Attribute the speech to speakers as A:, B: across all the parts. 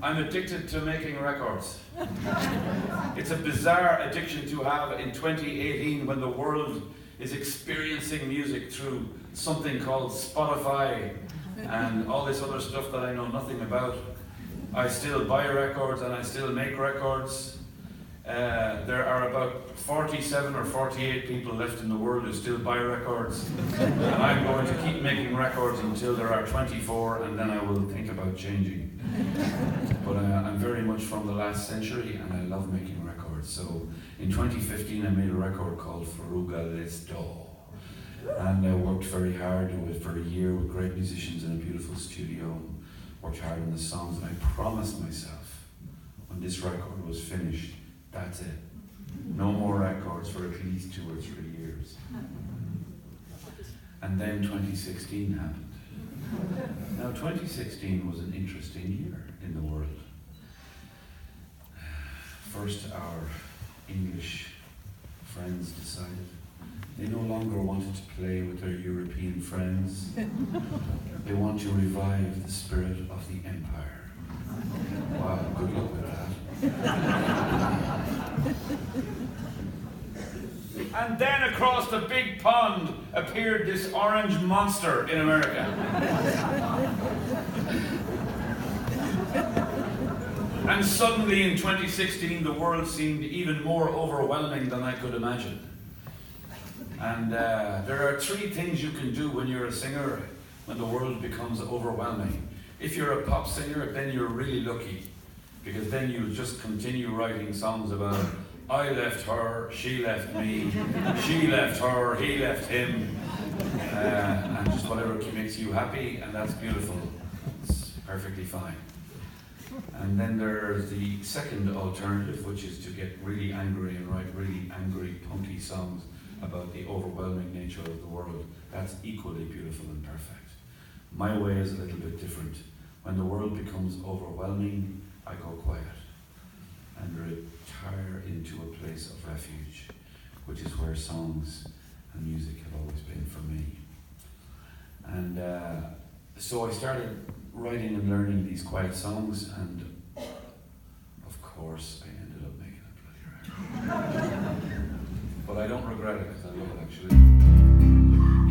A: I'm addicted to making records. It's a bizarre addiction to have in 2018 when the world is experiencing music through something called Spotify and all this other stuff that I know nothing about. I still buy records and I still make records. There are about 47 or 48 people left in the world who still buy records. And I'm going to keep making records until there are 24, and then I will think about changing. But I'm very much from the last century and I love making records. So in 2015 I made a record called Furuga Listo. And I worked very hard for a year with great musicians in a beautiful studio. Worked hard on the songs, and I promised myself when this record was finished, that's it. No more records for at least 2 or 3 years. And then 2016 happened. Now 2016 was an interesting year in the world. First, our English friends decided they no longer wanted to play with their European friends. They want to revive the spirit of the empire. Wow, good luck with that. And then across the big pond appeared this orange monster in America. And suddenly in 2016 the world seemed even more overwhelming than I could imagine. And there are 3 things you can do when you're a singer when the world becomes overwhelming. If you're a pop singer, then you're really lucky, because then you'll just continue writing songs about I left her, she left me, she left her, he left him, and just whatever makes you happy, and that's beautiful. It's perfectly fine. And then there's the second alternative, which is to get really angry and write really angry, punky songs about the overwhelming nature of the world. That's equally beautiful and perfect. My way is a little bit different. When the world becomes overwhelming, I go quiet and retire into a place of refuge, which is where songs and music have always been for me. And so I started writing and learning these quiet songs, and of course I ended up making a bloody record. But I don't regret it because I love it actually.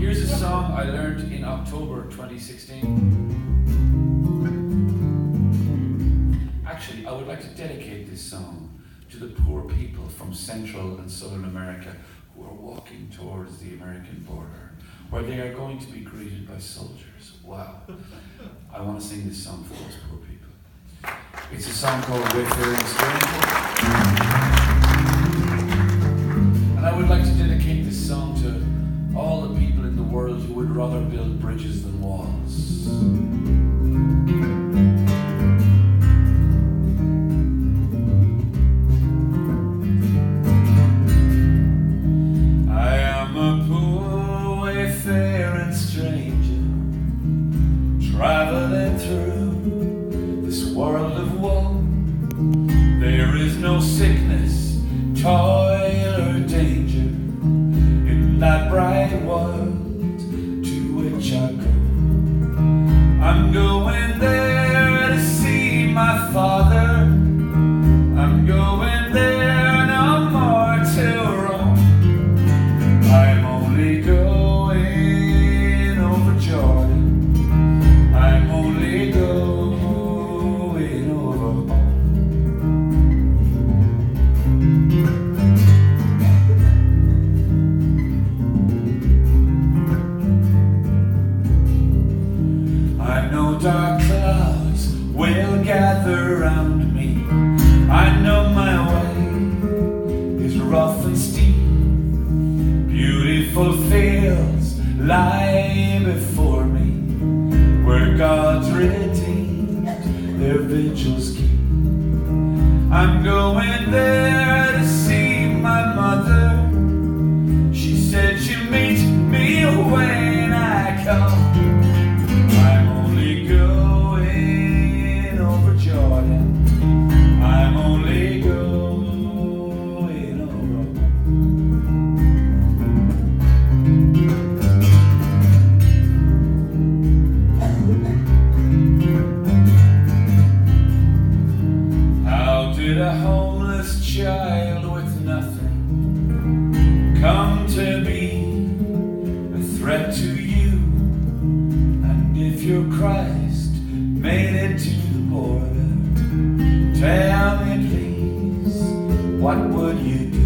A: Here's a song I learned in October 2016. Actually, I would like to dedicate this song to the poor people from Central and Southern America who are walking towards the American border, where they are going to be greeted by soldiers. Wow. I want to sing this song for those poor people. It's a song called Wayfaring. And I would like to dedicate this song to all the people in the world who would rather build bridges than walls. I am a poor wayfaring stranger, traveling through this world of woe. There is no sickness, toil or danger in that bright world to which I go. I'm going there to see my father. I'm going there no more to roam. I'm only going over Jordan. I'm only going over home. I know dark clouds will gather round me. I know my way is rough and steep. Beautiful fields lie before me, where God's redeemed their vigils keep. I'm going there to see my mother. She said she'll meet me when I come. I'm only going over Jordan. I'm only going over. a homeless child with nothing come to be a threat to you? And if your Christ made it to the border, tell me please, what would you do?